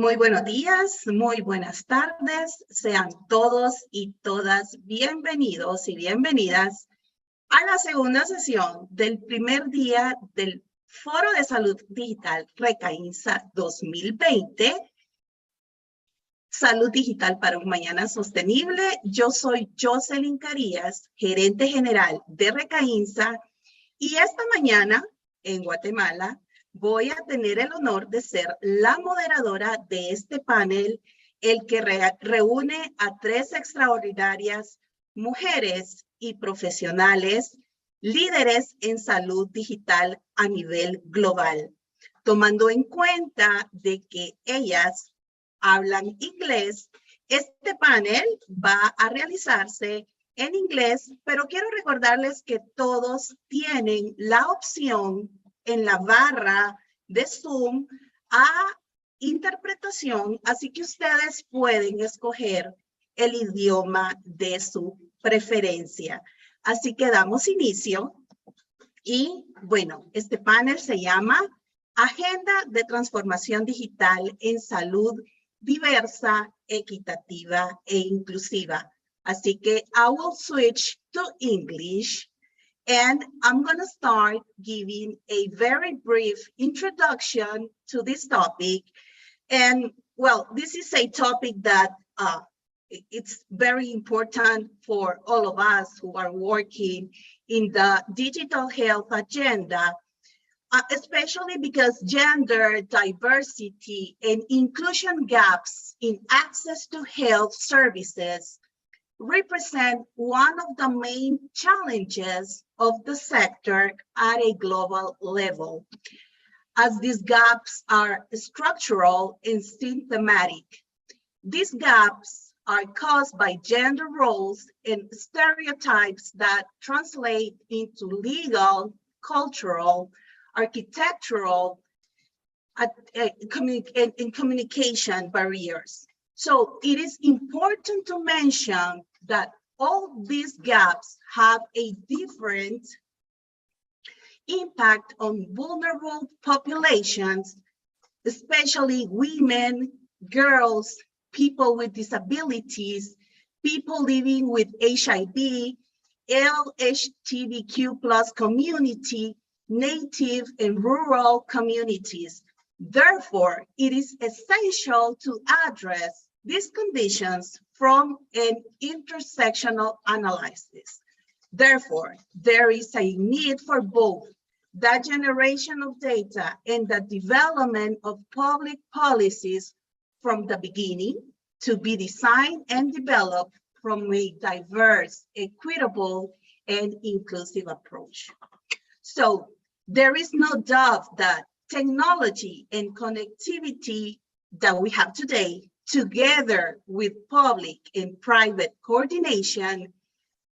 Muy buenos días, muy buenas tardes. Sean todos y todas bienvenidos y bienvenidas a la segunda sesión del primer día del Foro de Salud Digital Recaínsa 2020. Salud Digital para un Mañana Sostenible. Yo soy Jocelyn Carías, gerente general de Recaínsa, y esta mañana en Guatemala voy a tener el honor de ser la moderadora de este panel, el que reúne a tres extraordinarias mujeres y profesionales, líderes en salud digital a nivel global, tomando en cuenta de que ellas hablan inglés. Este panel va a realizarse en inglés, pero quiero recordarles que todos tienen la opción en la barra de Zoom a interpretación, así que ustedes pueden escoger el idioma de su preferencia. Así que damos inicio y bueno, este panel se llama Agenda de Transformación Digital en Salud Diversa, Equitativa e Inclusiva. Así que I will switch to English. And I'm going to start giving a very brief introduction to this topic. And well, this is a topic that it's very important for all of us who are working in the digital health agenda, especially because gender diversity and inclusion gaps in access to health services represent one of the main challenges of the sector at a global level, as these gaps are structural and systematic. These gaps are caused by gender roles and stereotypes that translate into legal, cultural, architectural, and communication barriers. So it is important to mention that all these gaps have a different impact on vulnerable populations, especially women, girls, people with disabilities, people living with HIV, LGBTQ+ community, native and rural communities. Therefore, it is essential to address these conditions from an intersectional analysis. Therefore, there is a need for both the generation of data and the development of public policies from the beginning to be designed and developed from a diverse, equitable, and inclusive approach. So there is no doubt that technology and connectivity that we have today, together with public and private coordination,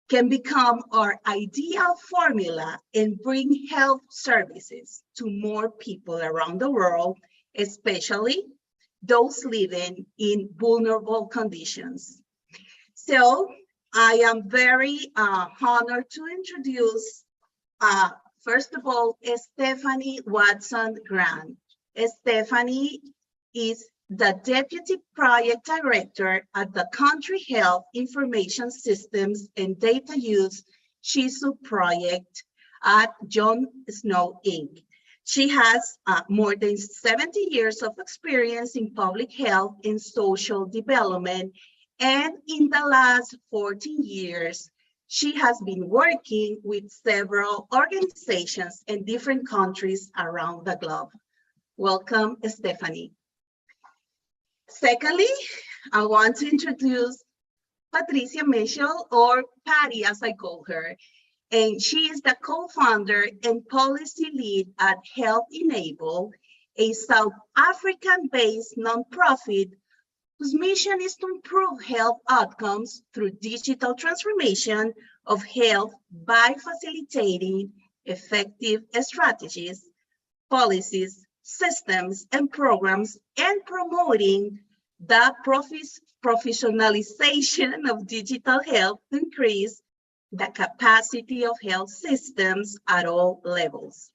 can become our ideal formula and bring health services to more people around the world, especially those living in vulnerable conditions. So I am very honored to introduce, first of all, Stephanie Watson-Grant. Stephanie is the Deputy Project Director at the Country Health Information Systems and Data Use SHISU project at John Snow Inc. She has more than 70 years of experience in public health and social development, and in the last 14 years, she has been working with several organizations in different countries around the globe. Welcome, Stephanie. Secondly, I want to introduce Patricia Mitchell, or Patty as I call her, and she is the co-founder and policy lead at Health Enable, a South African-based nonprofit whose mission is to improve health outcomes through digital transformation of health by facilitating effective strategies, policies, systems, and programs, and promoting the professionalization of digital health to increase the capacity of health systems at all levels.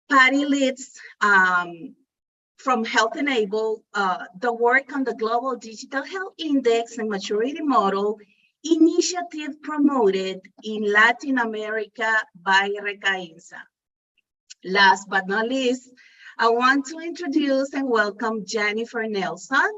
Patty leads from Health Enable, the work on the Global Digital Health Index and Maturity Model initiative promoted in Latin America by Recainsa. Last but not least, I want to introduce and welcome Jennifer Nelson.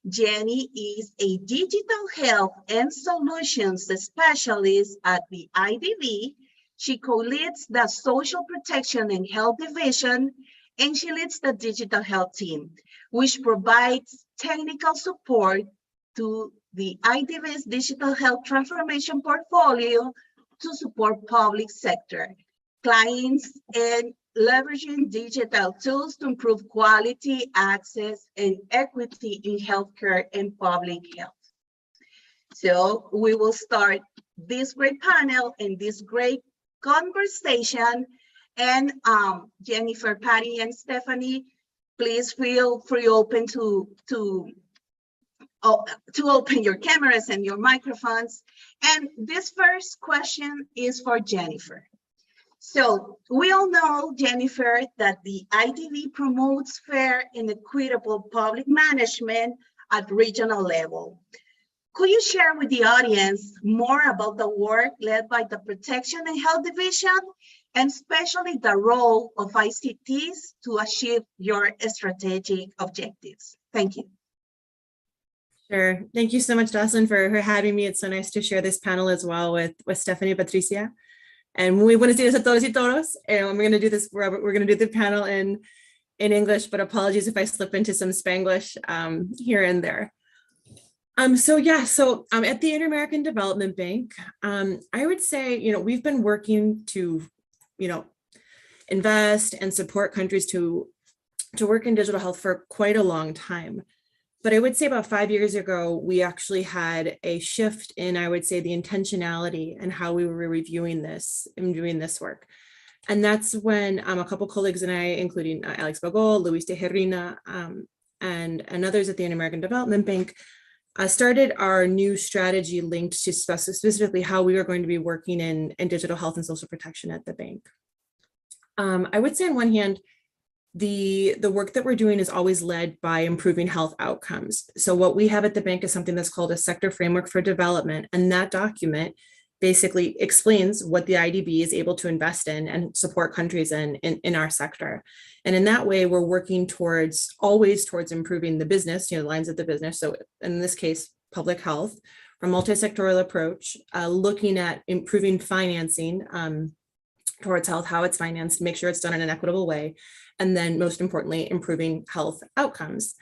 Jenny is a digital health and solutions specialist at the IDV. She co-leads the Social Protection and Health Division, and she leads the digital health team, which provides technical support to the IDV's digital health transformation portfolio to support public sector clients and leveraging digital tools to improve quality, access, and equity in healthcare and public health. So we will start this great panel and this great conversation. And Jennifer, Patty, and Stephanie, please feel free open to open your cameras and your microphones. And this first question is for Jennifer. So we all know, Jennifer, that the IDV promotes fair and equitable public management at regional level. Could you share with the audience more about the work led by the Protection and Health Division, and especially the role of ICTs to achieve your strategic objectives? Thank you. Sure. Thank you so much, Jocelyn, for having me. It's so nice to share this panel as well with Stephanie, Patricia. And muy buenos días a todos y todas. We're going to do this. We're going to do the panel in English, but apologies if I slip into some Spanglish here and there. So at the Inter-American Development Bank, I would say, we've been working to, invest and support countries to work in digital health for quite a long time. But I would say about 5 years ago, we actually had a shift in, I would say, the intentionality and how we were reviewing this and doing this work. And that's when a couple colleagues and I, including Alex Bagol, Luis de Herrina, and others at the Inter-American Development Bank, started our new strategy linked to specifically how we were going to be working in digital health and social protection at the bank. I would say on one hand, the work that we're doing is always led by improving health outcomes. So what we have at the bank is something that's called a sector framework for development. And that document basically explains what the IDB is able to invest in and support countries in our sector. And in that way, we're working always towards improving the business, the lines of the business. So in this case, public health, from multi-sectoral approach, looking at improving financing towards health, how it's financed, make sure it's done in an equitable way. And then most importantly, improving health outcomes.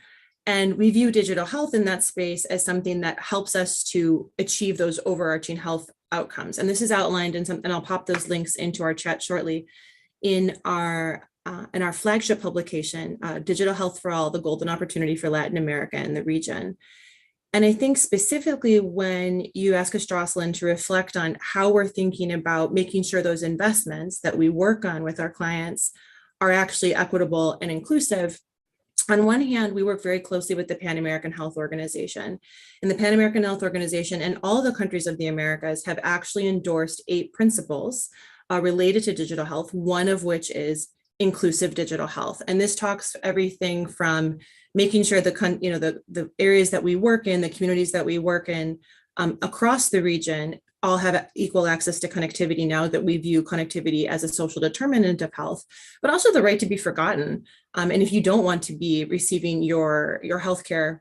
And we view digital health in that space as something that helps us to achieve those overarching health outcomes. And this is outlined in and I'll pop those links into our chat shortly, in our flagship publication, Digital Health for All, the Golden Opportunity for Latin America and the Region. And I think specifically when you ask us, Jocelyn, to reflect on how we're thinking about making sure those investments that we work on with our clients are actually equitable and inclusive. On one hand, we work very closely with the Pan American Health Organization. And the Pan American Health Organization and all the countries of the Americas have actually endorsed 8 principles related to digital health, one of which is inclusive digital health. And this talks everything from making sure the areas that we work in, the communities that we work in across the region all have equal access to connectivity now that we view connectivity as a social determinant of health, but also the right to be forgotten. And if you don't want to be receiving your healthcare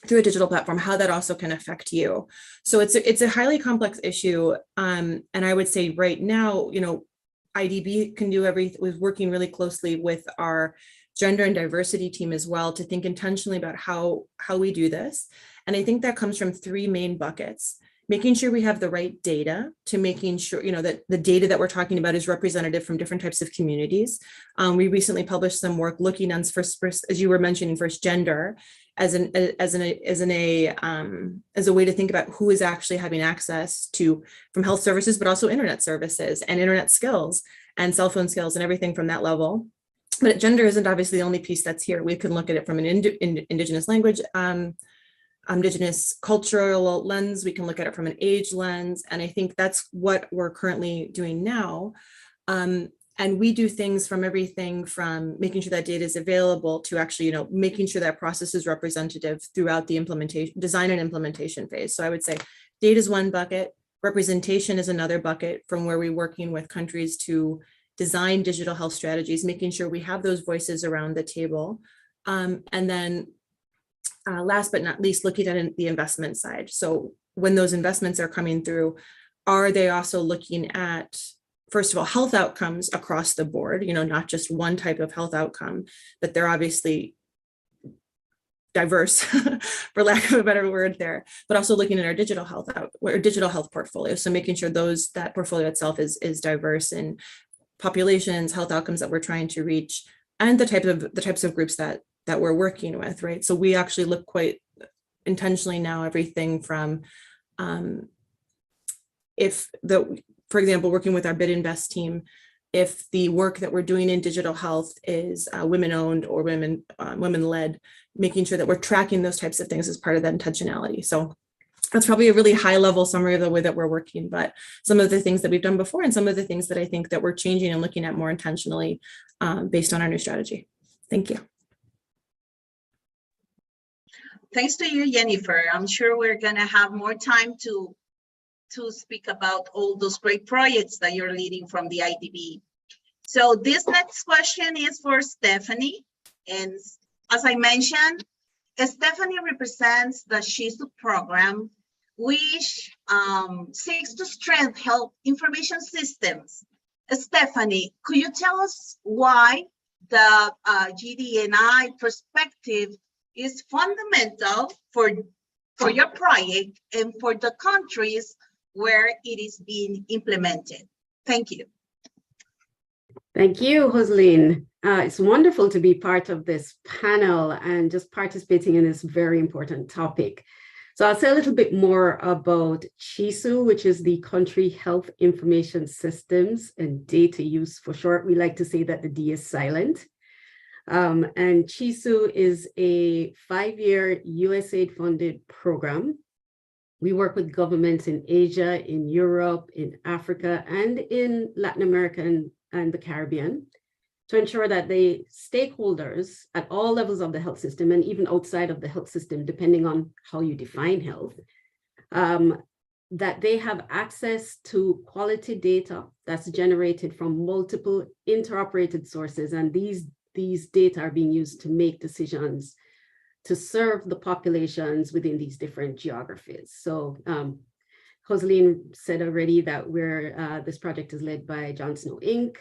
through a digital platform, how that also can affect you. So it's a highly complex issue. And I would say right now, IDB can do everything, was working really closely with our gender and diversity team as well to think intentionally about how we do this. And I think that comes from 3 main buckets. Making sure we have the right data, to making sure that the data that we're talking about is representative from different types of communities. We recently published some work looking on first, as you were mentioning, first gender as a way to think about who is actually having access to from health services, but also internet services and internet skills and cell phone skills and everything from that level. But gender isn't obviously the only piece that's here. We can look at it from an indigenous language, indigenous cultural lens. We can look at it from an age lens. And I think that's what we're currently doing now. And And we do things from everything from making sure that data is available to actually, making sure that process is representative throughout the implementation, design and implementation phase. So I would say data is one bucket, representation is another bucket, from where we're working with countries to design digital health strategies, making sure we have those voices around the table. And then last but not least, looking at the investment side. So when those investments are coming through, are they also looking at, first of all, health outcomes across the board, not just one type of health outcome, but they're obviously diverse, for lack of a better word there, but also looking at our digital health portfolio. So making sure that portfolio itself is diverse in populations, health outcomes that we're trying to reach, and the types of groups that we're working with, right? So we actually look quite intentionally now, everything from for example, working with our Bid Invest team, if the work that we're doing in digital health is women-owned or women-led, making sure that we're tracking those types of things as part of that intentionality. So that's probably a really high-level summary of the way that we're working, but some of the things that we've done before and some of the things that I think that we're changing and looking at more intentionally based on our new strategy. Thank you. Thanks to you, Jennifer. I'm sure we're going to have more time to speak about all those great projects that you're leading from the IDB. So this next question is for Stephanie. And as I mentioned, Stephanie represents the SHISU program, which seeks to strengthen health information systems. Stephanie, could you tell us why the GD&I perspective is fundamental for your project and for the countries where it is being implemented? Thank you. Thank you, Joseline. It's wonderful to be part of this panel and just participating in this very important topic. So I'll say a little bit more about CHISU, which is the Country Health Information Systems and Data Use for short. We like to say that the D is silent. And CHISU is a 5-year USAID-funded program. We work with governments in Asia, in Europe, in Africa, and in Latin America and the Caribbean to ensure that the stakeholders at all levels of the health system, and even outside of the health system, depending on how you define health, that they have access to quality data that's generated from multiple interoperated sources. And these data are being used to make decisions to serve the populations within these different geographies. So Joseline said already that this project is led by John Snow Inc.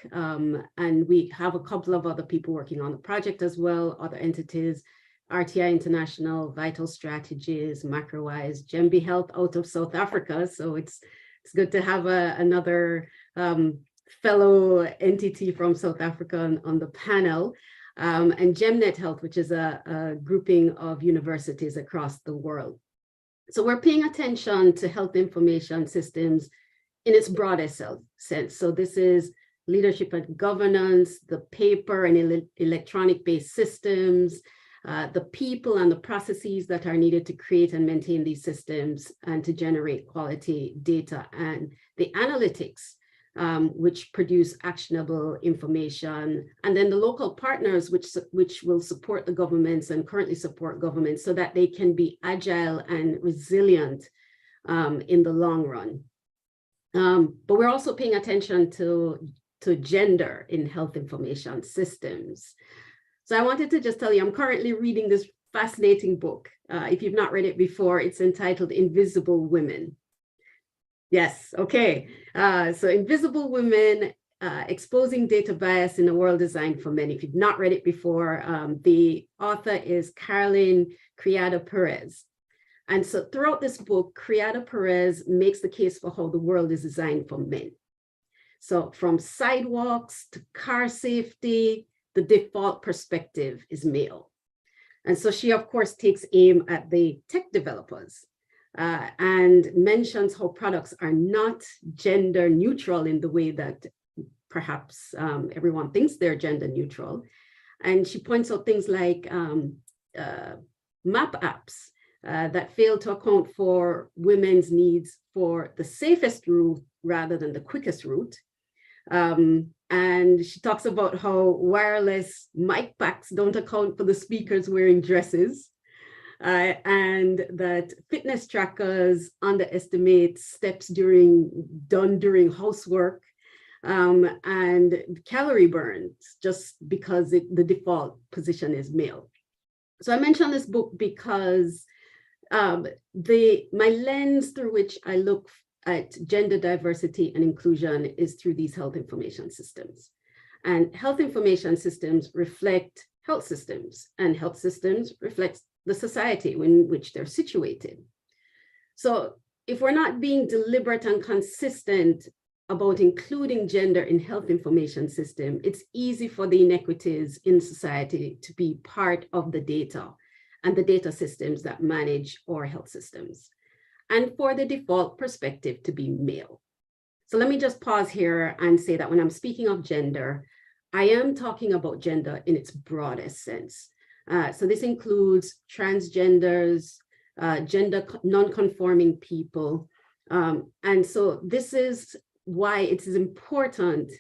And we have a couple of other people working on the project as well, other entities, RTI International, Vital Strategies, MacroWise, Gembi Health out of South Africa. So it's good to have another fellow entity from South Africa on the panel. And GemNet Health, which is a grouping of universities across the world. So we're paying attention to health information systems in its broadest sense. So this is leadership and governance, the paper and electronic-based systems, the people and the processes that are needed to create and maintain these systems and to generate quality data, and the analytics, which produce actionable information, and then the local partners which will support the governments and currently support governments so that they can be agile and resilient in the long run. But we're also paying attention to gender in health information systems. So I wanted to just tell you, I'm currently reading this fascinating book. If you've not read it before, it's entitled Invisible Women. Yes, okay. So Invisible Women, Exposing Data Bias in a World Designed for Men. If you've not read it before, the author is Caroline Criado Perez. And so throughout this book, Criado Perez makes the case for how the world is designed for men. So from sidewalks to car safety, the default perspective is male. And so she, of course, takes aim at the tech developers. And mentions how products are not gender neutral in the way that perhaps everyone thinks they're gender neutral. And she points out things like map apps that fail to account for women's needs for the safest route rather than the quickest route. And she talks about how wireless mic packs don't account for the speakers wearing dresses, and that fitness trackers underestimate steps done during housework, and calorie burns just because the default position is male. So I mentioned this book because my lens through which I look at gender diversity and inclusion is through these health information systems. And health information systems reflect health systems, and health systems reflect the society in which they're situated. So if we're not being deliberate and consistent about including gender in health information system, it's easy for the inequities in society to be part of the data and the data systems that manage our health systems, and for the default perspective to be male. So let me just pause here and say that when I'm speaking of gender, I am talking about gender in its broadest sense. So this includes transgenders, gender non-conforming people. And so this is why it is important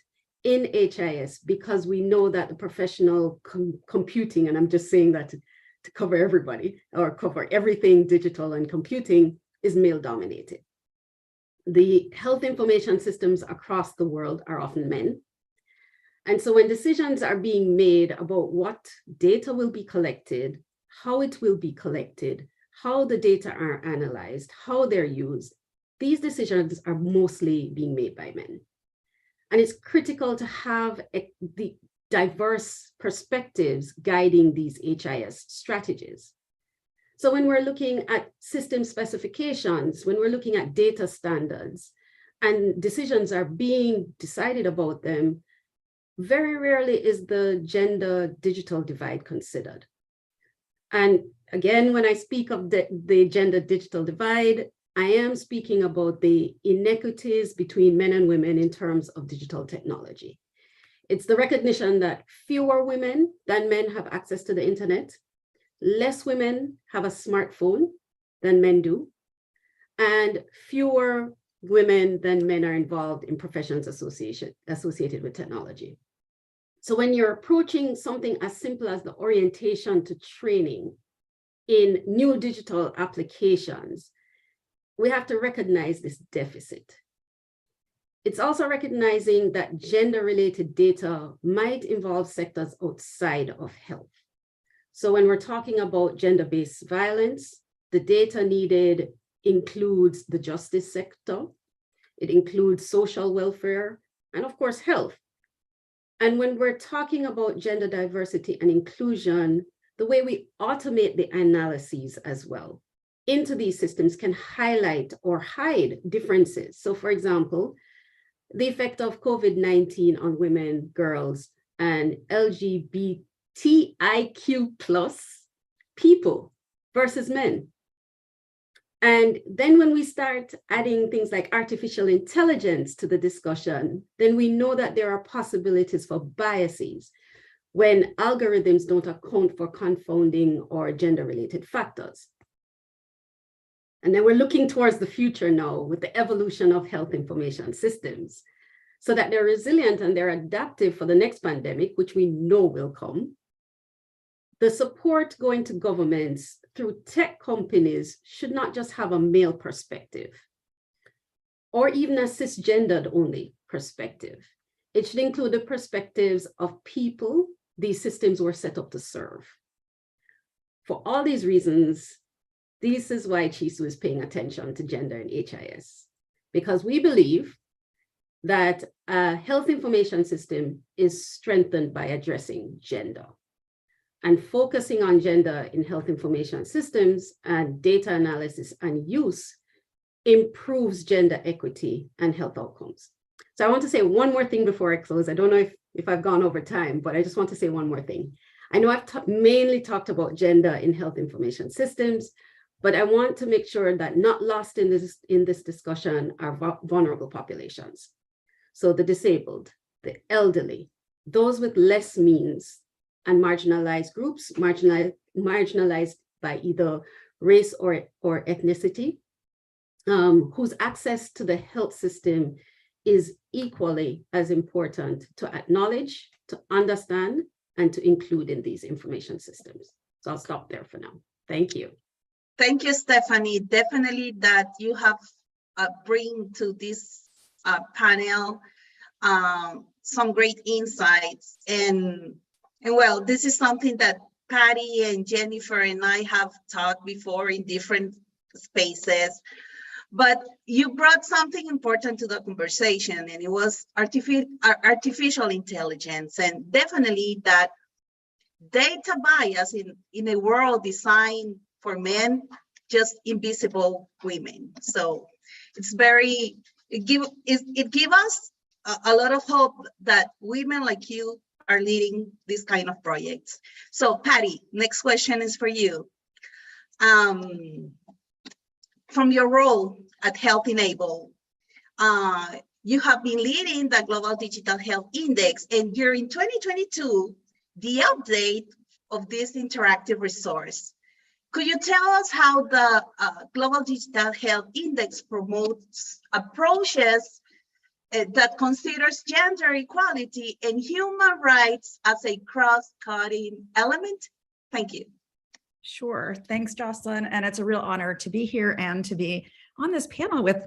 in HIS, because we know that the professional computing, and I'm just saying that to cover everybody or cover everything digital and computing, is male dominated. The health information systems across the world are often men. And so when decisions are being made about what data will be collected, how it will be collected, how the data are analyzed, how they're used, these decisions are mostly being made by men. And it's critical to have the diverse perspectives guiding these HIS strategies. So when we're looking at system specifications, when we're looking at data standards, and decisions are being decided about them, very rarely is the gender digital divide considered. And again, when I speak of the gender digital divide, I am speaking about the inequities between men and women in terms of digital technology. It's the recognition that fewer women than men have access to the internet, less women have a smartphone than men do, and fewer women than men are involved in professions associated with technology. So when you're approaching something as simple as the orientation to training in new digital applications, we have to recognize this deficit. It's also recognizing that gender-related data might involve sectors outside of health. So when we're talking about gender-based violence, the data needed includes the justice sector, it includes social welfare, and of course, health. And when we're talking about gender diversity and inclusion, the way we automate the analyses as well into these systems can highlight or hide differences. So for example, the effect of COVID-19 on women, girls, and LGBTIQ+ people versus men. And then when we start adding things like artificial intelligence to the discussion, then we know that there are possibilities for biases when algorithms don't account for confounding or gender-related factors. And then we're looking towards the future now with the evolution of health information systems so that they're resilient and they're adaptive for the next pandemic, which we know will come. The support going to governments through tech companies should not just have a male perspective or even a cisgendered only perspective. It should include the perspectives of people these systems were set up to serve. For all these reasons, this is why CHISU is paying attention to gender in HIS, because we believe that a health information system is strengthened by addressing gender. And focusing on gender in health information systems and data analysis and use improves gender equity and health outcomes. So I want to say one more thing before I close. I don't know if I've gone over time, but I just want to say one more thing. I know I've mainly talked about gender in health information systems, but I want to make sure that not lost in this discussion are vulnerable populations. So the disabled, the elderly, those with less means, and marginalized groups, marginalized by either race or ethnicity, whose access to the health system is equally as important to acknowledge, to understand, and to include in these information systems. So I'll stop there for now. Thank you. Thank you, Stephanie. Definitely that you have bring to this panel some great insights. And well, this is something that Patty and Jennifer and I have talked before in different spaces. But you brought something important to the conversation, and it was artificial intelligence, and definitely that data bias in a world designed for men, just invisible women. So it's it give us a lot of hope that women like you are leading this kind of projects. So Patty, next question is for you. From your role at Health Enable, you have been leading the Global Digital Health Index, and during 2022, the update of this interactive resource. Could you tell us how the Global Digital Health Index promotes approaches that considers gender equality and human rights as a cross-cutting element? Thank you. Sure. Thanks, Jocelyn. And it's a real honor to be here and to be on this panel with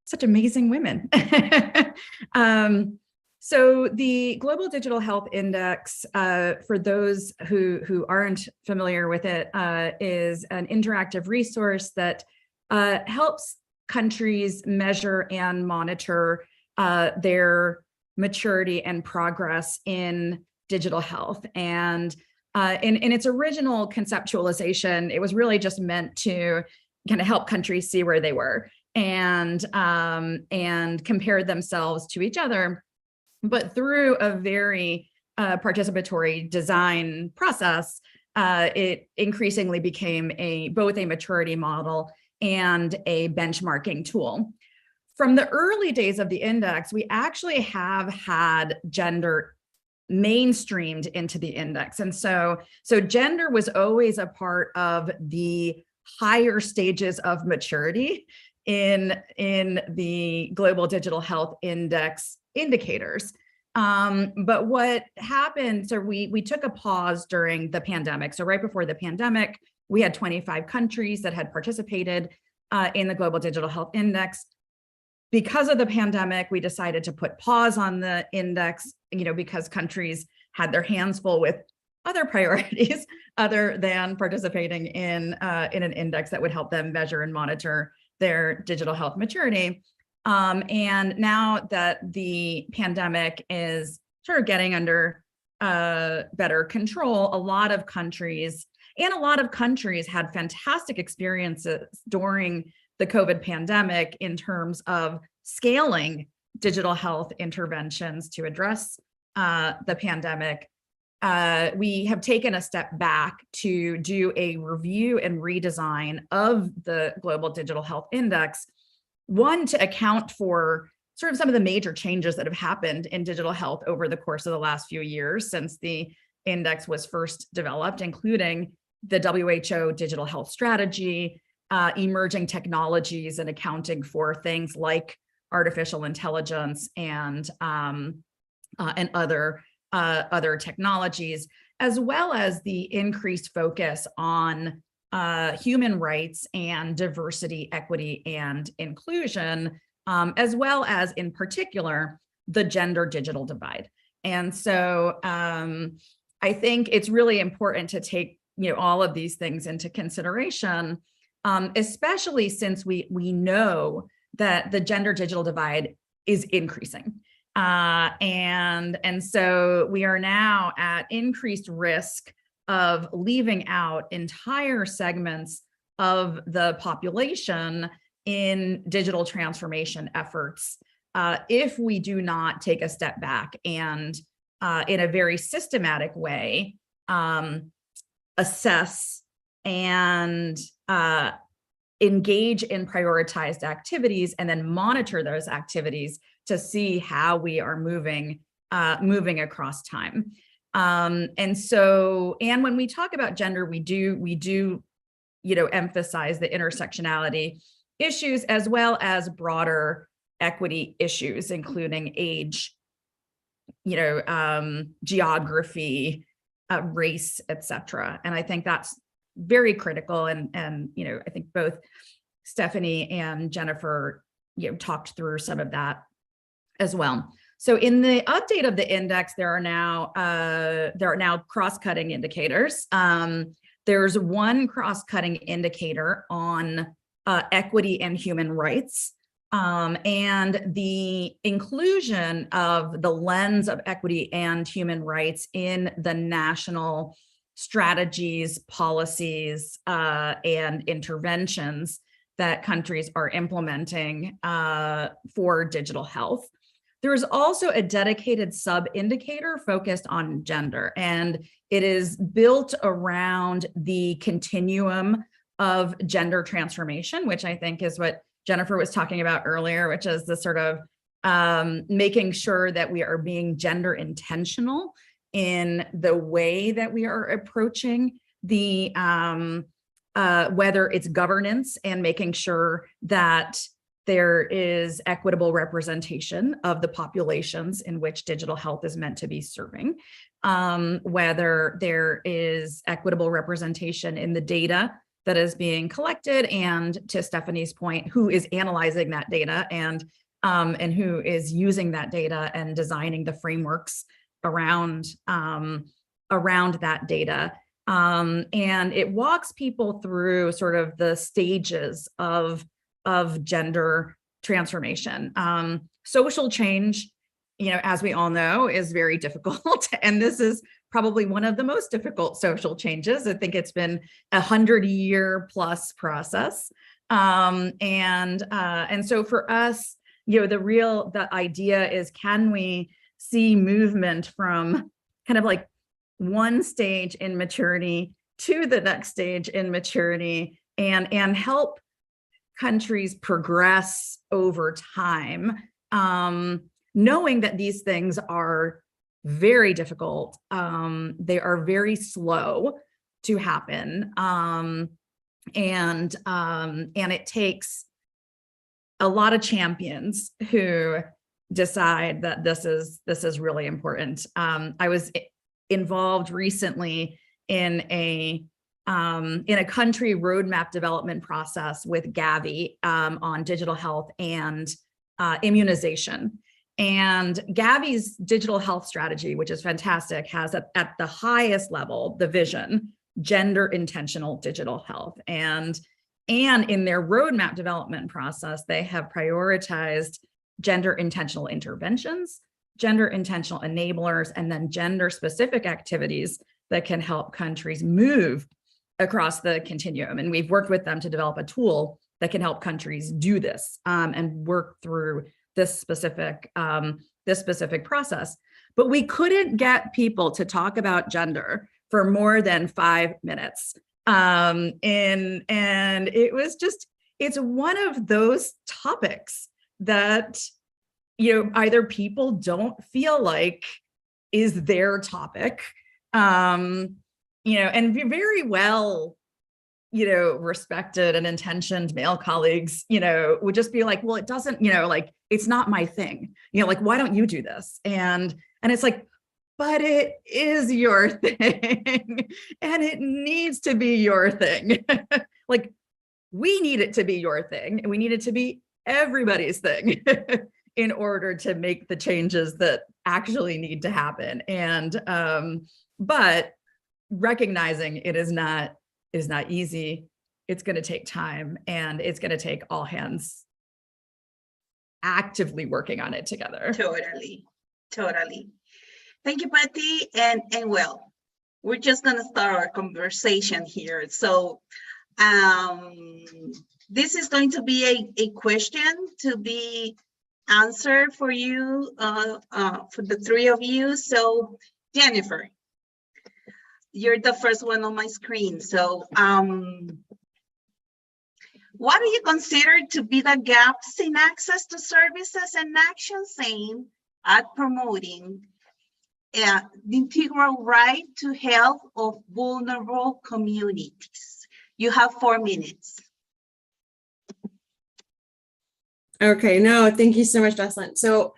such amazing women. So the Global Digital Health Index, for those who aren't familiar with it, is an interactive resource that helps countries measure and monitor their maturity and progress in digital health. And in its original conceptualization, it was really just meant to kind of help countries see where they were and compare themselves to each other. But through a very participatory design process, it increasingly became both a maturity model and a benchmarking tool. From the early days of the index, we actually have had gender mainstreamed into the index. And so gender was always a part of the higher stages of maturity in the Global Digital Health Index indicators. But what happened, so we took a pause during the pandemic. So right before the pandemic, we had 25 countries that had participated in the Global Digital Health Index. Because of the pandemic, we decided to put pause on the index, because countries had their hands full with other priorities other than participating in an index that would help them measure and monitor their digital health maturity. And now that the pandemic is sort of getting under better control, a lot of countries had fantastic experiences during the COVID pandemic in terms of scaling digital health interventions to address the pandemic. We have taken a step back to do a review and redesign of the Global Digital Health Index, one, to account for sort of some of the major changes that have happened in digital health over the course of the last few years since the index was first developed, including the WHO Digital Health Strategy, emerging technologies and accounting for things like artificial intelligence and other technologies, as well as the increased focus on human rights and diversity, equity, and inclusion, as well as, in particular, the gender digital divide. And so I think it's really important to take all of these things into consideration, especially since we know that the gender digital divide is increasing. And so we are now at increased risk of leaving out entire segments of the population in digital transformation efforts if we do not take a step back and in a very systematic way assess and engage in prioritized activities and then monitor those activities to see how we are moving across time. And when we talk about gender, we do emphasize the intersectionality issues as well as broader equity issues, including age, geography, race, etc. And I think that's very critical. And I think both Stephanie and Jennifer, talked through some of that as well. So in the update of the index, there are now cross-cutting indicators. There's one cross-cutting indicator on equity and human rights. And the inclusion of the lens of equity and human rights in the national strategies, policies, and interventions that countries are implementing for digital health. There is also a dedicated sub-indicator focused on gender, and it is built around the continuum of gender transformation, which I think is what Jennifer was talking about earlier, which is the sort of making sure that we are being gender intentional in the way that we are approaching the whether it's governance and making sure that there is equitable representation of the populations in which digital health is meant to be serving, whether there is equitable representation in the data that is being collected, and to Stephanie's point, who is analyzing that data and who is using that data and designing the frameworks around that data. And it walks people through sort of the stages of gender transformation. Social change, as we all know, is very difficult. And this is probably one of the most difficult social changes. I think it's been 100-year plus process. And so for us, the idea is, can we see movement from kind of like one stage in maturity to the next stage in maturity, and help countries progress over time, knowing that these things are very difficult. They are very slow to happen. And it takes a lot of champions who decide that this is really important. I was involved recently in a country roadmap development process with Gavi on digital health and immunization. And Gavi's digital health strategy, which is fantastic, has at the highest level the vision, gender intentional digital health. And in their roadmap development process, they have prioritized gender intentional interventions, gender intentional enablers, and then gender specific activities that can help countries move across the continuum. And we've worked with them to develop a tool that can help countries do this and work through this specific process. But we couldn't get people to talk about gender for more than 5 minutes. And it was just, it's one of those topics that, either people don't feel like is their topic, and very well, respected and intentioned male colleagues, would just be like, well, it doesn't, it's not my thing, why don't you do this? And it's like, but it is your thing and it needs to be your thing. Like, we need it to be your thing, and we need it to be everybody's thing in order to make the changes that actually need to happen. And but recognizing it is not easy. It's going to take time, and it's going to take all hands actively working on it together. Totally. Thank you, Patty. And well, we're just going to start our conversation here. So this is going to be a question to be answered for you, for the three of you. So Jennifer, you're the first one on my screen. So what do you consider to be the gaps in access to services and actions aimed at promoting the integral right to health of vulnerable communities? You have 4 minutes. Okay, no, thank you so much, Jocelyn. So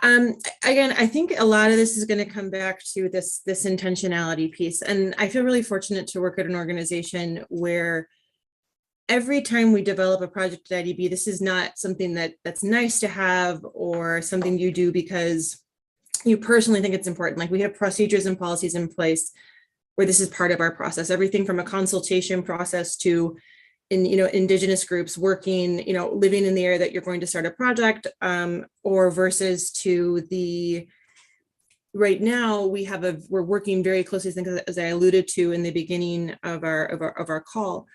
again, I think a lot of this is going to come back to this intentionality piece. And I feel really fortunate to work at an organization where every time we develop a project at IDB, this is not something that's nice to have or something you do because you personally think it's important. Like we have procedures and policies in place where this is part of our process, everything from a consultation process to indigenous groups working, living in the area that you're going to start a project, or versus to the right now we're working very closely, I think, as I alluded to in the beginning of our call.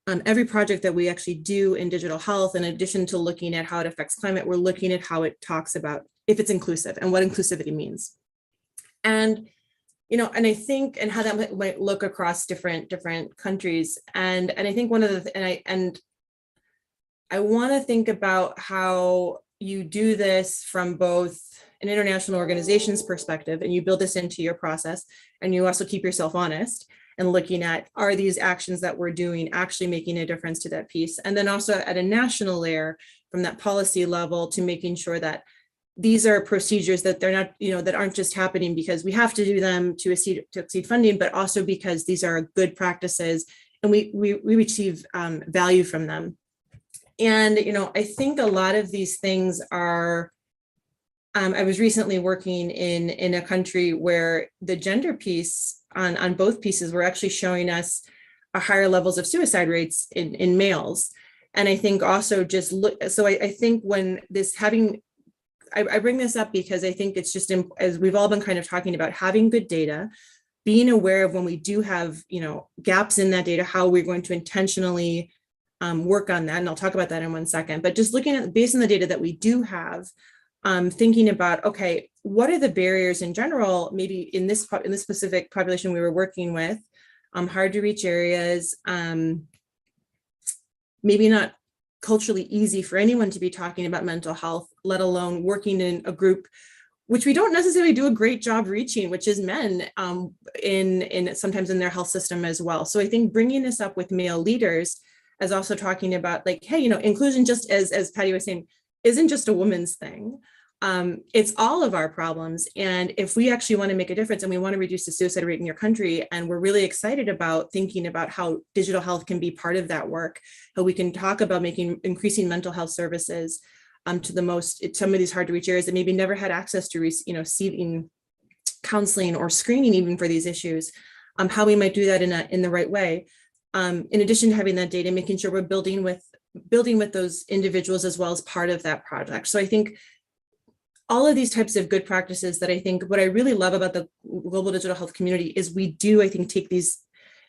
Every project that we actually do in digital health, in addition to looking at how it affects climate, we're looking at how it talks about if it's inclusive and what inclusivity means. And and I think, and how that might look across different countries. And I think one of the, I want to think about how you do this from both an international organization's perspective, and you build this into your process, and you also keep yourself honest and looking at, are these actions that we're doing actually making a difference to that piece? And then also at a national layer, from that policy level, to making sure that these are procedures that they're not, that aren't just happening because we have to do them to exceed funding, but also because these are good practices and we receive value from them. And, I think a lot of these things are, I was recently working in a country where the gender piece on both pieces were actually showing us a higher levels of suicide rates in males. And I think also just look, so I think when this I bring this up because I think it's just, as we've all been kind of talking about, having good data, being aware of when we do have, gaps in that data, how we're going to intentionally work on that. And I'll talk about that in 1 second, but just looking at, based on the data that we do have, thinking about, okay, what are the barriers in general, maybe in this specific population we were working with, hard to reach areas, maybe not culturally easy for anyone to be talking about mental health, let alone working in a group which we don't necessarily do a great job reaching, which is men, in sometimes in their health system as well. So I think bringing this up with male leaders as also talking about, like, hey, inclusion, just as Patty was saying, isn't just a woman's thing. It's all of our problems. And if we actually want to make a difference and we want to reduce the suicide rate in your country, and we're really excited about thinking about how digital health can be part of that work, how we can talk about increasing mental health services to some of these hard to reach areas that maybe never had access to receiving counseling or screening even for these issues, how we might do that in the right way. In addition to having that data, making sure we're building with those individuals as well as part of that project. So I think all of these types of good practices that I think what I really love about the global digital health community is we do, I think, take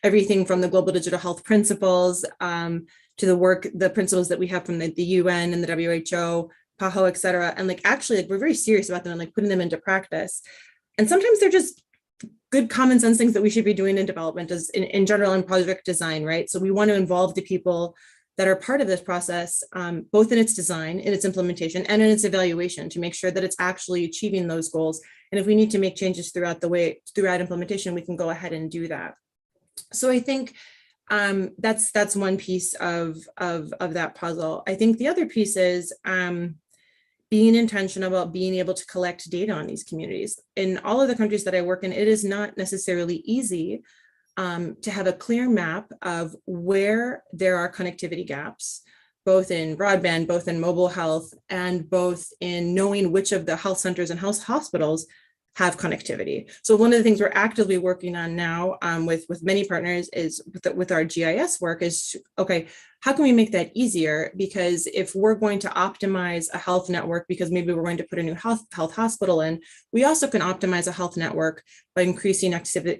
everything from the global digital health principles to the principles that we have from the UN and the WHO, PAHO, et cetera. And actually we're very serious about them and putting them into practice. And sometimes they're just good common sense things that we should be doing in development as in general in project design, right? So we want to involve the people that are part of this process, both in its design, in its implementation, and in its evaluation to make sure that it's actually achieving those goals. And if we need to make changes throughout implementation, we can go ahead and do that. So I think that's one piece of that puzzle. I think the other piece is being intentional about being able to collect data on these communities. In all of the countries that I work in, it is not necessarily easy to have a clear map of where there are connectivity gaps, both in broadband, both in mobile health, and both in knowing which of the health centers and health hospitals have connectivity. So one of the things we're actively working on now with many partners is with our GIS work is, okay, how can we make that easier? Because if we're going to optimize a health network, because maybe we're going to put a new health hospital in, we also can optimize a health network by increasing activity,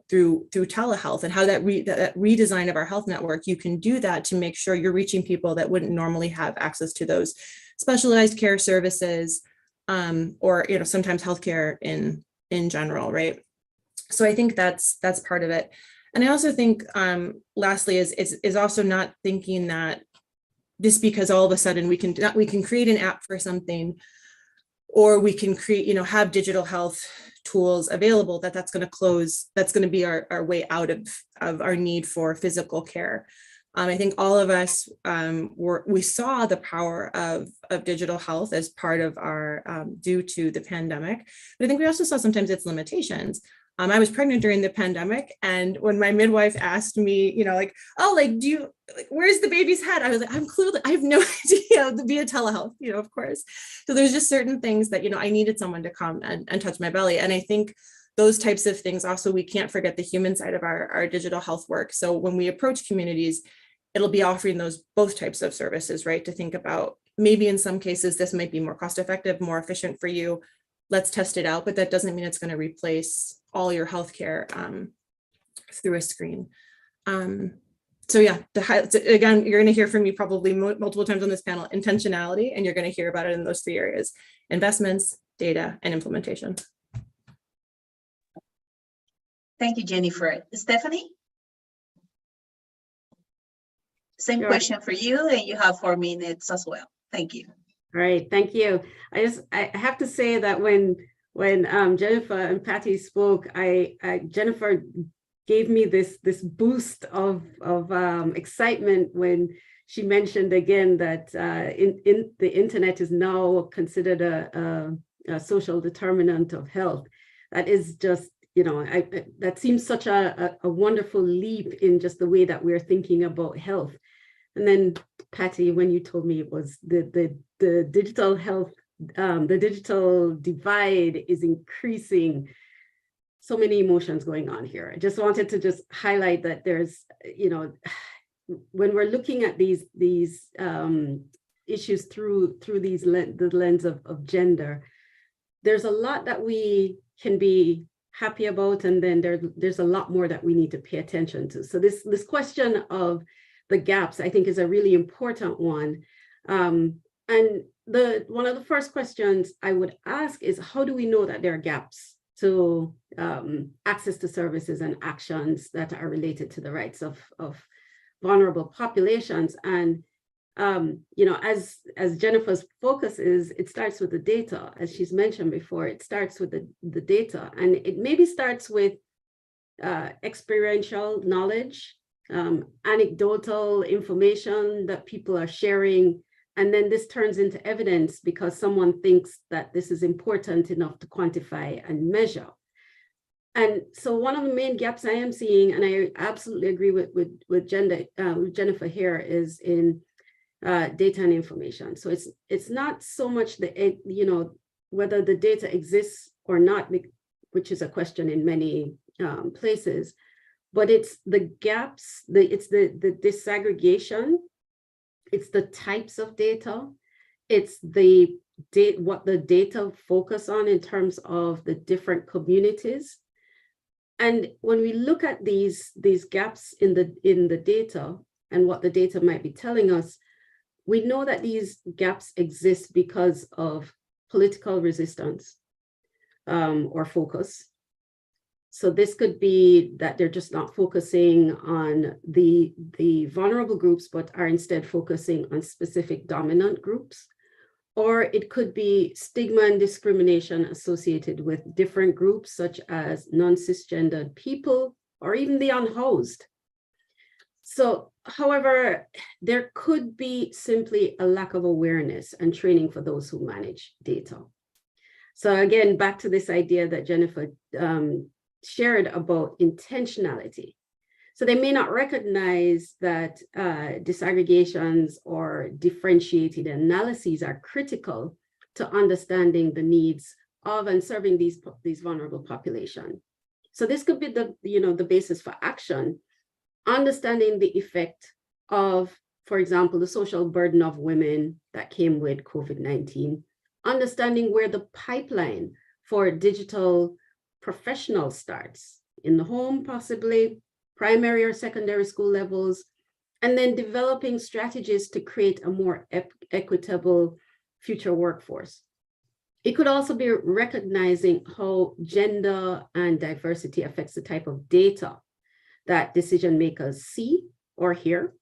through telehealth, and how that redesign of our health network, you can do that to make sure you're reaching people that wouldn't normally have access to those specialized care services, or sometimes healthcare in general, right? So I think that's part of it. And I also think lastly is also not thinking that just because all of a sudden we can create an app for something, or we can create, have digital health tools available, that's going to be our way out of our need for physical care. I think all of us we saw the power of digital health as part of our due to the pandemic, but I think we also saw sometimes its limitations. I was pregnant during the pandemic, and when my midwife asked me, where's the baby's head? I was like, I'm clueless. I have no idea via telehealth, of course. So there's just certain things that, I needed someone to come and touch my belly. And I think those types of things also, we can't forget the human side of our digital health work. So when we approach communities, it'll be offering both types of services, right? To think about, maybe in some cases, this might be more cost effective, more efficient for you. Let's test it out, but that doesn't mean it's going to replace all your healthcare through a screen. So yeah, again, you're going to hear from me probably multiple times on this panel, intentionality, and you're going to hear about it in those 3 areas: investments, data, and implementation. Thank you, Jennifer. Stephanie? Same Sure. question for you, and you have 4 minutes as well. Thank you. All right, thank you. I have to say that when Jennifer and Patty spoke, Jennifer gave me this boost of excitement when she mentioned again that the internet is now considered a social determinant of health. That is just, that seems such a wonderful leap in just the way that we're thinking about health. And then, Patty, when you told me it was the digital health, the digital divide is increasing, so many emotions going on here. I just wanted to just highlight that there's, when we're looking at these issues through the lens of gender, there's a lot that we can be happy about, and then there's a lot more that we need to pay attention to. So this question of the gaps, I think, is a really important one. And one of the first questions I would ask is, how do we know that there are gaps to access to services and actions that are related to the rights of vulnerable populations? And as Jennifer's focus is, it starts with the data, as she's mentioned before. It starts with the data, and it maybe starts with experiential knowledge, anecdotal information that people are sharing, and then this turns into evidence because someone thinks that this is important enough to quantify and measure. And so one of the main gaps I am seeing, and I absolutely agree with Jennifer here, is in data and information. So it's not so much whether the data exists or not, which is a question in many places, but it's the gaps, it's the disaggregation, it's the types of data, it's what the data focus on in terms of the different communities. And when we look at these gaps in the data and what the data might be telling us, we know that these gaps exist because of political resistance or focus. So this could be that they're just not focusing on the vulnerable groups, but are instead focusing on specific dominant groups. Or it could be stigma and discrimination associated with different groups, such as non-cisgendered people, or even the unhoused. So, however, there could be simply a lack of awareness and training for those who manage data. So again, back to this idea that Jennifer shared about intentionality. So they may not recognize that disaggregations or differentiated analyses are critical to understanding the needs of and serving these vulnerable populations. So this could be the basis for action, understanding the effect of, for example, the social burden of women that came with COVID-19, understanding where the pipeline for digital professionals starts, in the home, possibly, primary or secondary school levels, and then developing strategies to create a more equitable future workforce. It could also be recognizing how gender and diversity affects the type of data that decision makers see or hear,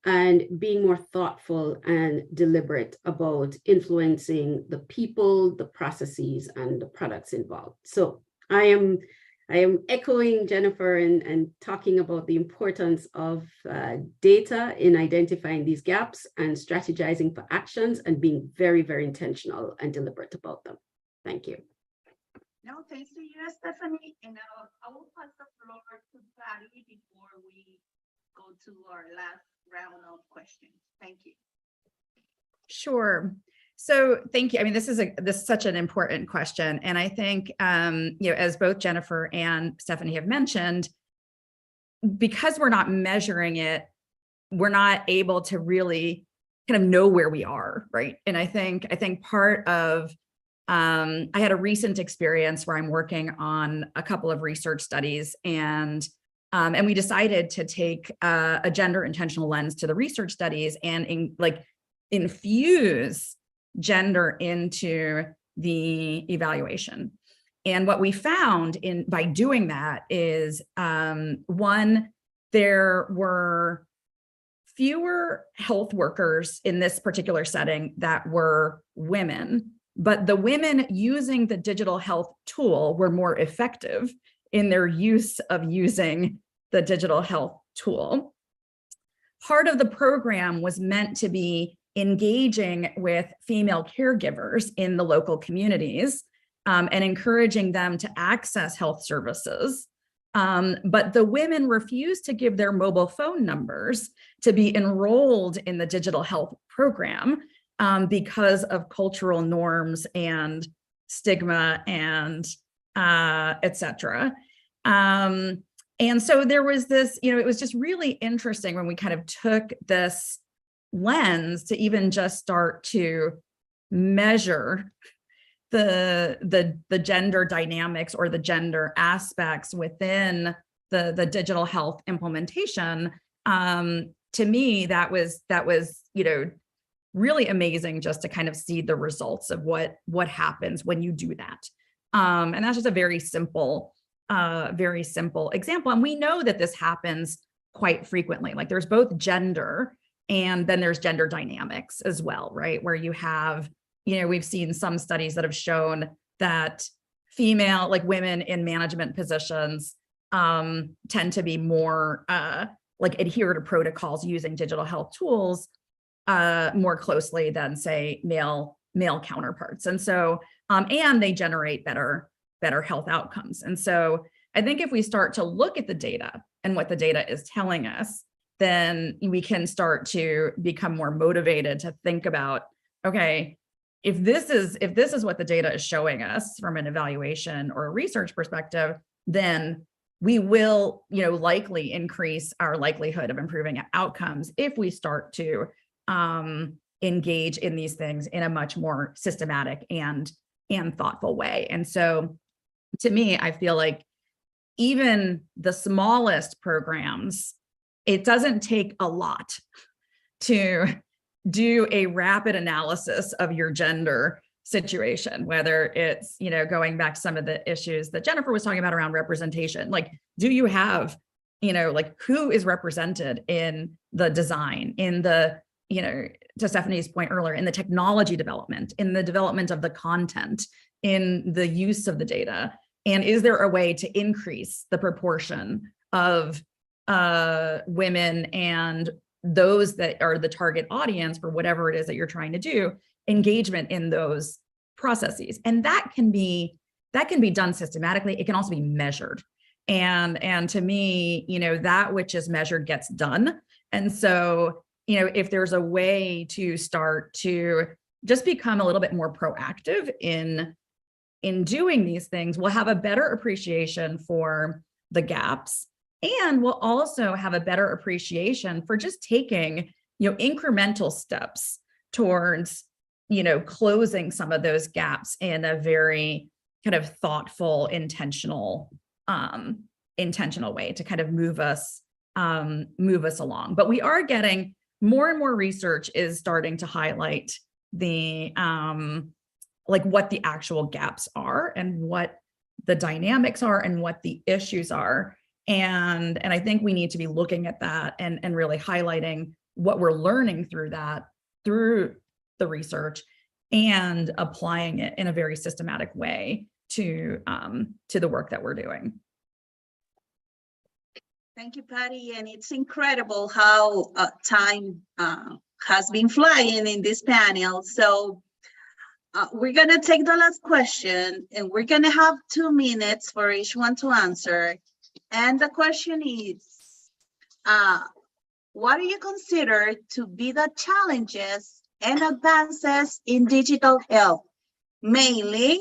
and being more thoughtful and deliberate about influencing the people, the processes, and the products involved. So I am I am echoing Jennifer and talking about the importance of data in identifying these gaps and strategizing for actions and being very, very intentional and deliberate about them. Thank you. No, thanks to you, Stephanie. And I will pass the floor to Patty before we go to our last round of questions. Thank you. Sure. So thank you. I mean, this is such an important question. And I think, as both Jennifer and Stephanie have mentioned, because we're not measuring it, we're not able to really kind of know where we are, right? And I think part of, I had a recent experience where I'm working on a couple of research studies, and we decided to take a gender intentional lens to the research studies and infuse gender into the evaluation. And what we found by doing that is, one, there were fewer health workers in this particular setting that were women, but the women using the digital health tool were more effective in their use of using the digital health tool. Part of the program was meant to be engaging with female caregivers in the local communities and encouraging them to access health services. But the women refused to give their mobile phone numbers to be enrolled in the digital health program because of cultural norms and stigma and et cetera. And so there was this, it was just really interesting when we kind of took this lens to even just start to measure the gender dynamics or the gender aspects within the digital health implementation. To me, that was really amazing just to kind of see the results of what happens when you do that. And that's just a very simple example. And we know that this happens quite frequently. Like there's both gender and then there's gender dynamics as well, right? Where you have, we've seen some studies that have shown that female, like women in management positions tend to be more adhere to protocols using digital health tools more closely than say male counterparts. And so, and they generate better health outcomes. And so I think if we start to look at the data and what the data is telling us, then we can start to become more motivated to think about, okay, if this is what the data is showing us from an evaluation or a research perspective, then we will, likely increase our likelihood of improving outcomes if we start to engage in these things in a much more systematic and thoughtful way. And so to me, I feel like even the smallest programs, it doesn't take a lot to do a rapid analysis of your gender situation, whether it's, going back to some of the issues that Jennifer was talking about around representation. Like, do you have, who is represented in the design, in the, to Stephanie's point earlier, in the technology development, in the development of the content, in the use of the data? And is there a way to increase the proportion of women and those that are the target audience for whatever it is that you're trying to do, engagement in those processes? And that can be done systematically. It can also be measured. And to me, that which is measured gets done. And so, if there's a way to start to just become a little bit more proactive in doing these things, we'll have a better appreciation for the gaps. And we'll also have a better appreciation for just taking, incremental steps towards, closing some of those gaps in a very kind of thoughtful, intentional way to kind of move us along. But we are getting more and more research is starting to highlight the what the actual gaps are and what the dynamics are and what the issues are. And I think we need to be looking at that and really highlighting what we're learning through the research and applying it in a very systematic way to the work that we're doing. Thank you, Patty. And it's incredible how time has been flying in this panel. So we're going to take the last question, and we're going to have 2 minutes for each one to answer. And the question is, what do you consider to be the challenges and advances in digital health, mainly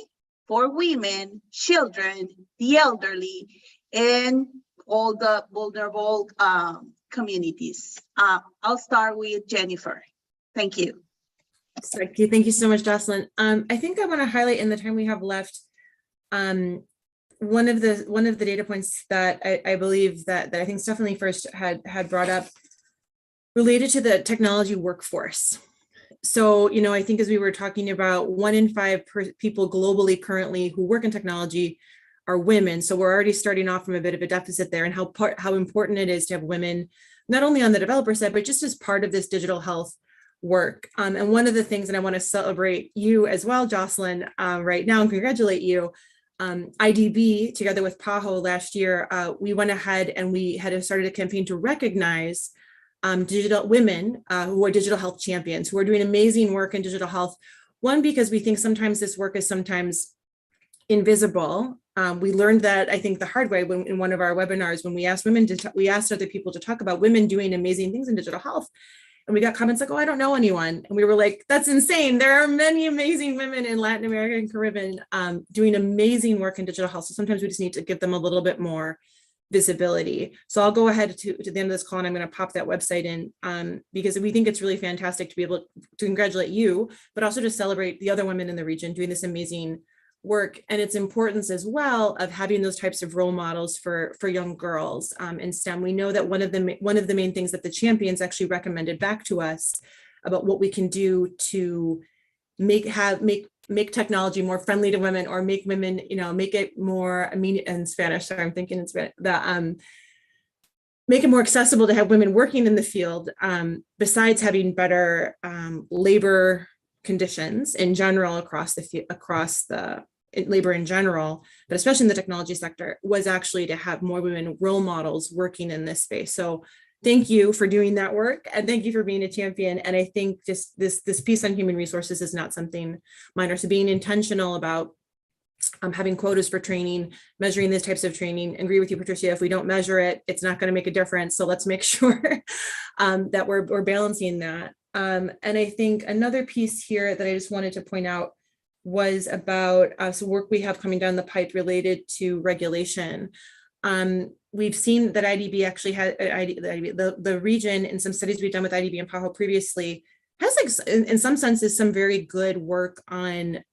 for women, children, the elderly, and all the vulnerable communities? I'll start with Jennifer. Thank you. Thank you so much, Jocelyn. I think I want to highlight in the time we have left, one of the data points that I believe that I think Stephanie first had brought up related to the technology workforce. So, you know, I think as we were talking about, 1 in 5 people globally currently who work in technology are women. So we're already starting off from a bit of a deficit there, and how important it is to have women, not only on the developer side, but just as part of this digital health work. And one of the things, and I want to celebrate you as well, Jocelyn, right now, and congratulate you. IDB, together with PAHO last year, we went ahead and we had started a campaign to recognize digital women who are digital health champions, who are doing amazing work in digital health. One, because we think sometimes this work is sometimes invisible. We learned that, I think, the hard way when in one of our webinars, when we asked women we asked other people to talk about women doing amazing things in digital health. And we got comments like, oh, I don't know anyone. And we were like, that's insane. There are many amazing women in Latin America and Caribbean doing amazing work in digital health. So sometimes we just need to give them a little bit more visibility. So I'll go ahead to the end of this call, and I'm going to pop that website in because we think it's really fantastic to be able to congratulate you, but also to celebrate the other women in the region doing this amazing work, and its importance as well of having those types of role models for young girls in STEM. We know that one of the main things that the champions actually recommended back to us about what we can do to make technology more friendly to women, or make women, you know, make it more, I mean, in Spanish, sorry, I'm thinking in Spanish, make it more accessible to have women working in the field, besides having better labor conditions in general across the labor in general, but especially in the technology sector, was actually to have more women role models working in this space. So thank you for doing that work, and thank you for being a champion. And I think just this piece on human resources is not something minor. So being intentional about having quotas for training, measuring these types of training. Agree with you, Patricia, if we don't measure it, it's not going to make a difference. So let's make sure that we're balancing that. And I think another piece here that I just wanted to point out was about some work we have coming down the pipe related to regulation. We've seen that IDB actually had the region, in some studies we've done with IDB and PAHO previously, has, like, in some senses, some very good work on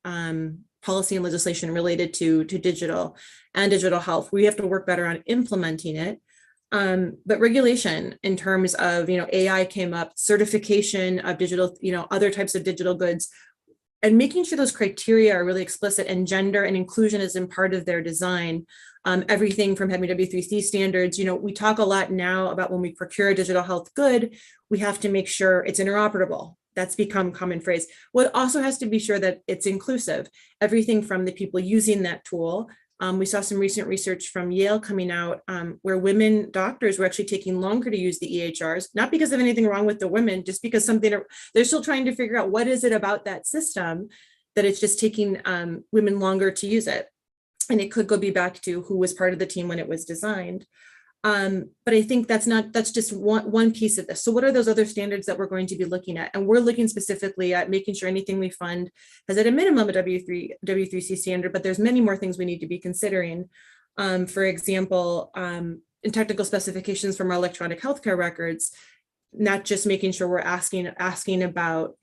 policy and legislation related to digital and digital health. We have to work better on implementing it. But regulation in terms of, you know, AI came up, certification of digital, you know, other types of digital goods, and making sure those criteria are really explicit, and gender and inclusion is in part of their design. Everything from having W3C standards. You know, we talk a lot now about when we procure a digital health good, we have to make sure it's interoperable. That's become common phrase. Well, it also has to be sure that it's inclusive. Everything from the people using that tool. We saw some recent research from Yale coming out where women doctors were actually taking longer to use the EHRs, not because of anything wrong with the women, just because they're still trying to figure out what is it about that system that it's just taking women longer to use it. And it could be back to who was part of the team when it was designed. But I think that's just one piece of this. So what are those other standards that we're going to be looking at? And we're looking specifically at making sure anything we fund has at a minimum a W3C standard, but there's many more things we need to be considering. For example, in technical specifications from our electronic healthcare records, not just making sure we're asking about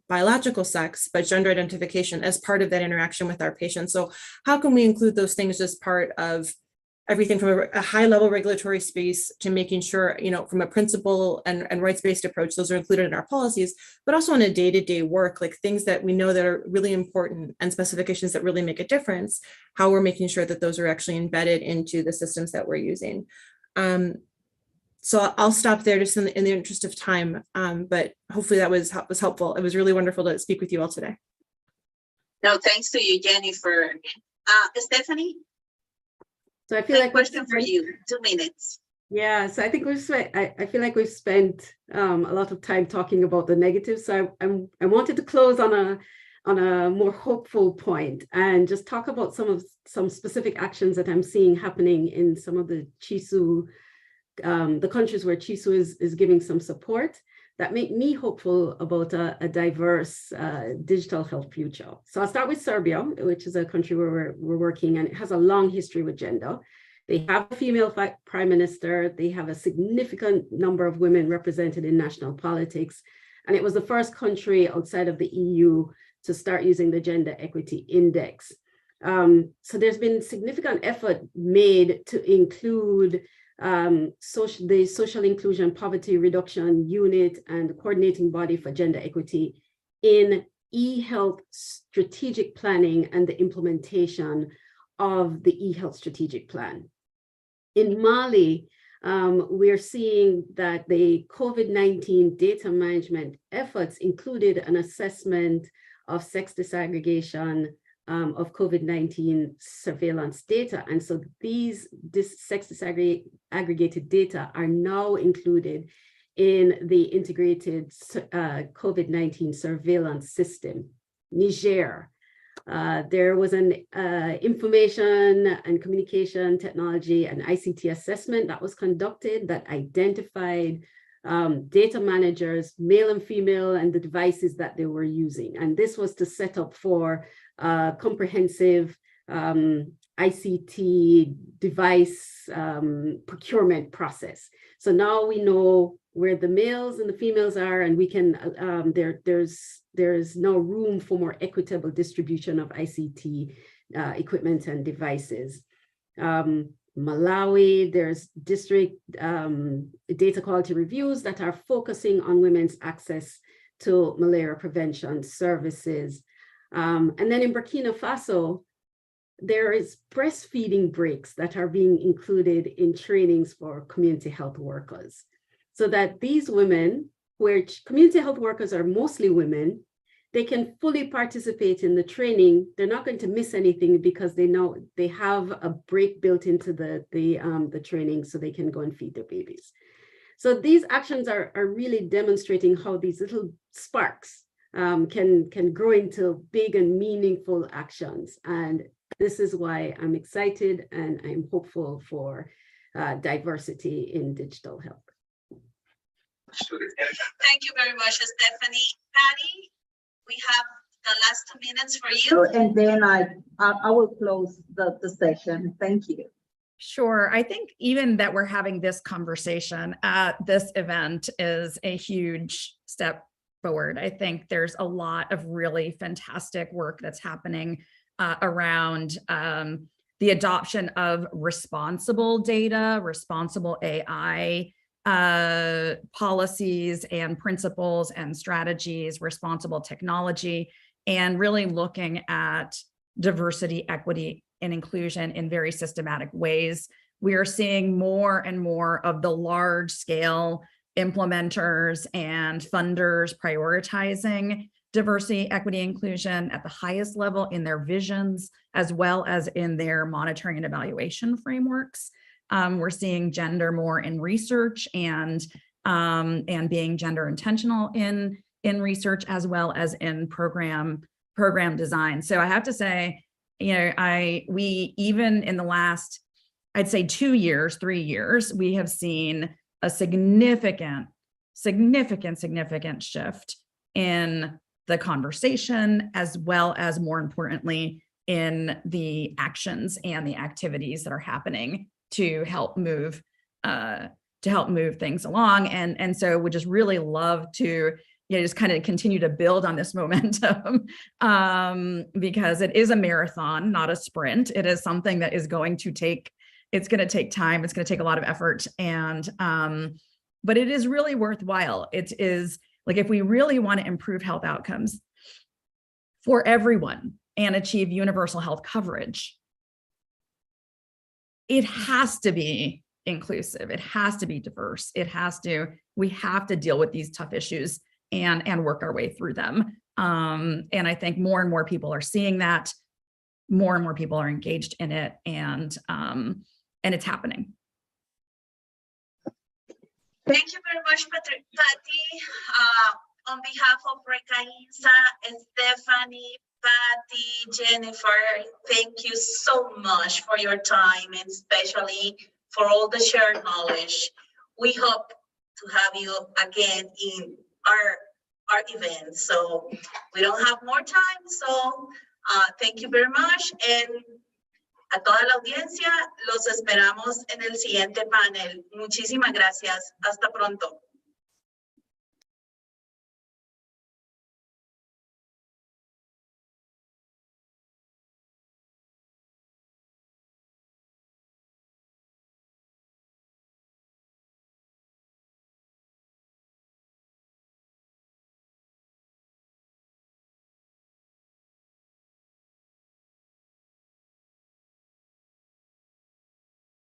biological sex, but gender identification as part of that interaction with our patients. So how can we include those things as part of everything from a high level regulatory space to making sure, you know, from a principle and rights-based approach, those are included in our policies, but also in a day-to-day work, like things that we know that are really important and specifications that really make a difference, how we're making sure that those are actually embedded into the systems that we're using. So I'll stop there just in the interest of time, but hopefully that was helpful. It was really wonderful to speak with you all today. No, thanks to you, Jennifer. Stephanie? So I feel like question for you, 2 minutes. Yeah, so I think we've spent, I feel like we've spent a lot of time talking about the negatives. So I wanted to close on a more hopeful point and just talk about some specific actions that I'm seeing happening in some of the CHISU, the countries where CHISU is giving some support that make me hopeful about a diverse digital health future. So I'll start with Serbia, which is a country where we're working, and it has a long history with gender. They have a female prime minister. They have a significant number of women represented in national politics. And it was the first country outside of the EU to start using the Gender Equity Index. So there's been significant effort made to include the Social Inclusion Poverty Reduction Unit and the Coordinating Body for Gender Equity in e-health strategic planning and the implementation of the e-health strategic plan. In Mali, we're seeing that the COVID-19 data management efforts included an assessment of sex disaggregation of COVID-19 surveillance data. And so this sex disaggregated data are now included in the integrated COVID-19 surveillance system. Niger. There was an information and communication technology and ICT assessment that was conducted that identified data managers, male and female, and the devices that they were using. And this was to set up for a comprehensive ICT device procurement process. So now we know where the males and the females are, and we can, there's no room for more equitable distribution of ICT equipment and devices. Malawi, there's district data quality reviews that are focusing on women's access to malaria prevention services. And then in Burkina Faso, there is breastfeeding breaks that are being included in trainings for community health workers, so that these women, where community health workers are mostly women, they can fully participate in the training. They're not going to miss anything because they know they have a break built into the training, so they can go and feed their babies. So these actions are really demonstrating how these little sparks can grow into big and meaningful actions. And this is why I'm excited and I'm hopeful for diversity in digital health. Thank you very much, Stephanie. Patty, we have the last 2 minutes for you. And then I will close the session. Thank you. Sure. I think even that we're having this conversation at this event is a huge step forward. I think there's a lot of really fantastic work that's happening around the adoption of responsible data, responsible AI policies and principles and strategies, responsible technology, and really looking at diversity, equity, and inclusion in very systematic ways. We are seeing more and more of the large scale implementers and funders prioritizing diversity, equity, inclusion at the highest level in their visions, as well as in their monitoring and evaluation frameworks. We're seeing gender more in research and being gender intentional in research, as well as in program design. So I have to say, you know, we even in the last, I'd say 2 years, 3 years, we have seen a significant shift in the conversation, as well as, more importantly, in the actions and the activities that are happening to help move things along. And so we just really love to, you know, just kind of continue to build on this momentum because it is a marathon, not a sprint. It is something that is going to take, it's going to take time. It's going to take a lot of effort. And, but it is really worthwhile. It is like, if we really want to improve health outcomes for everyone and achieve universal health coverage, it has to be inclusive. It has to be diverse. We have to deal with these tough issues and work our way through them. And I think more and more people are seeing that, more and more people are engaged in it, and it's happening. Thank you very much, Patty. On behalf of Recainsa, Stephanie, Patty, Jennifer, thank you so much for your time and especially for all the shared knowledge. We hope to have you again in our event. So we don't have more time. So thank you very much. And a toda la audiencia, los esperamos en el siguiente panel. Muchísimas gracias. Hasta pronto.